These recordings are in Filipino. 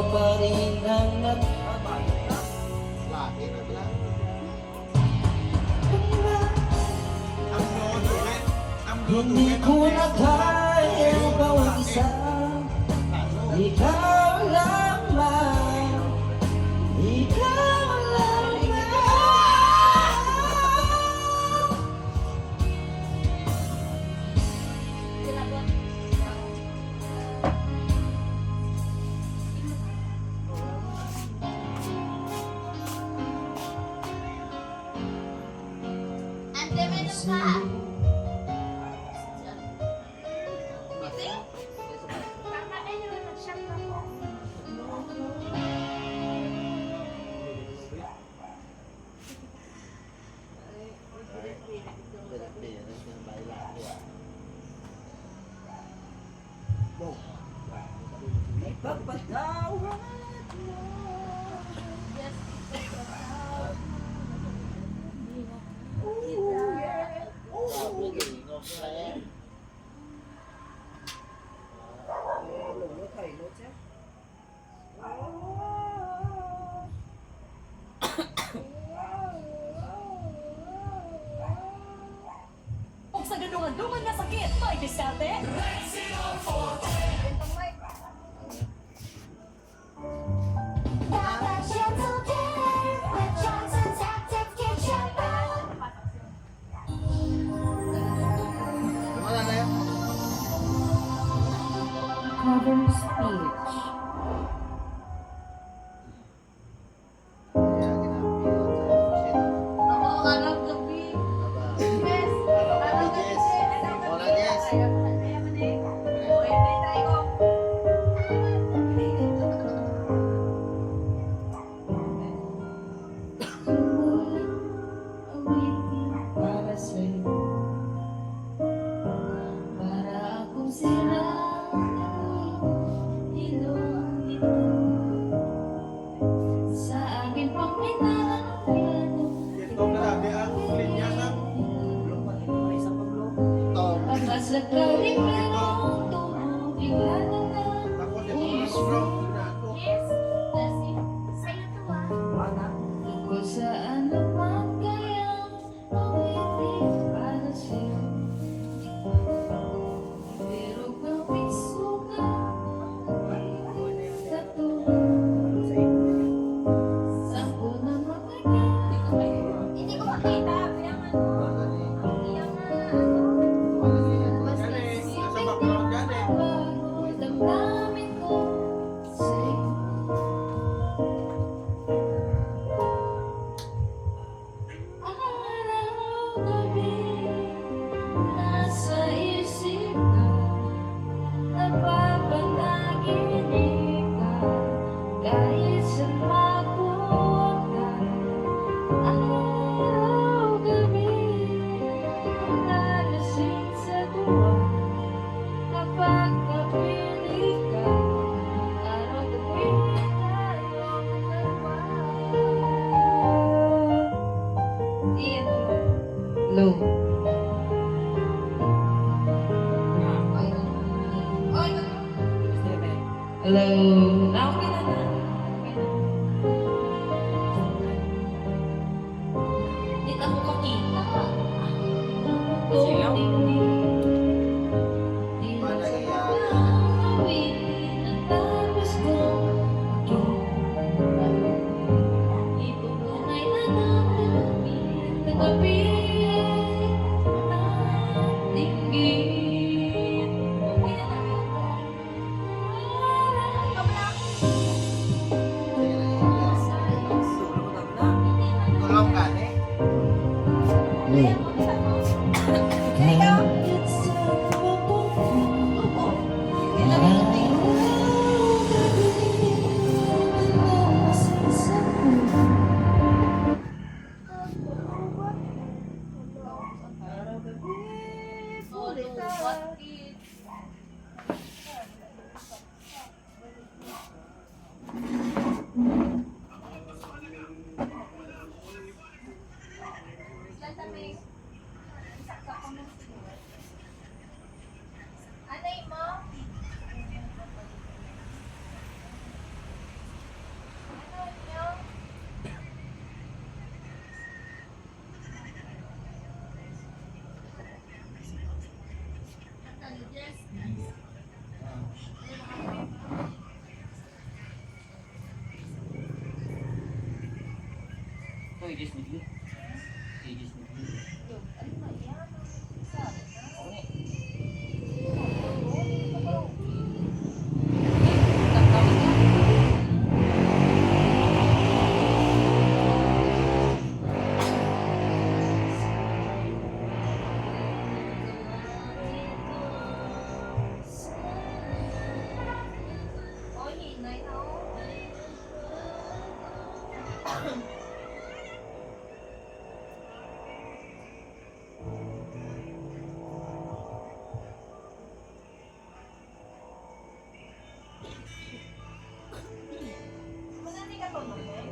pa rin ang hindi ko na kaya bawat isa. Ikaw lamang, ikaw lamang. Ante, meron ka? Ipagpatawad mo. Kung sa gadungan-dungan na sakit, may diskarte? Cover speech. Ako, araw gabi. Yes. Araw gabi. Ayaw mo na eh. Okay, may try ko. Para sa'yo, para akong sila ilong ito. Sa akin pang pinanapyan pagkasagaling merong tumubig na Yes. That's it. Sa'yo to ah. kung saan naman kayang mawitin para sa'yo. Pero gawing sugat katulad saan ko na makagat. Hindi ko makita. Yung ano. Yung Damdamin ko sa'yo. Araw-gabi nasa isip ka, napapanaginip ka, kahit saan mapunta. Araw-gabi nalasing sa tuwa, kapag kapili ka, araw-gabi tayong dalawa. Iyan low. Hello. Okay na na. Hindi ako makita. Kung di na gawin ang tapos kong makita. Ipupunay na namin na gabi ay natinggin. Tulong gani. Kahit saan mapunta, araw-gabi nalasing sa tuwa. Anay mo? Ito, i-just with you. I-just with you. Okay. Ôi, nhìn này thôi. Maganda ka pa mo, eh?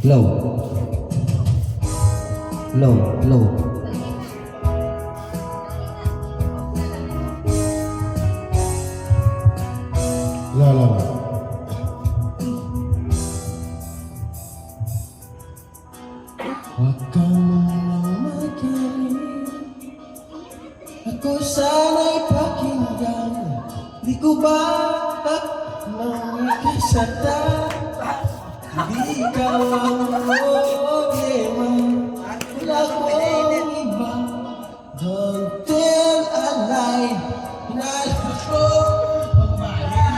Low. Low, low. La la la. Huwag ka munang magaling. Ako sana'y pakinggan. Di ko ba nang ikasata? Di ikaw ang problema.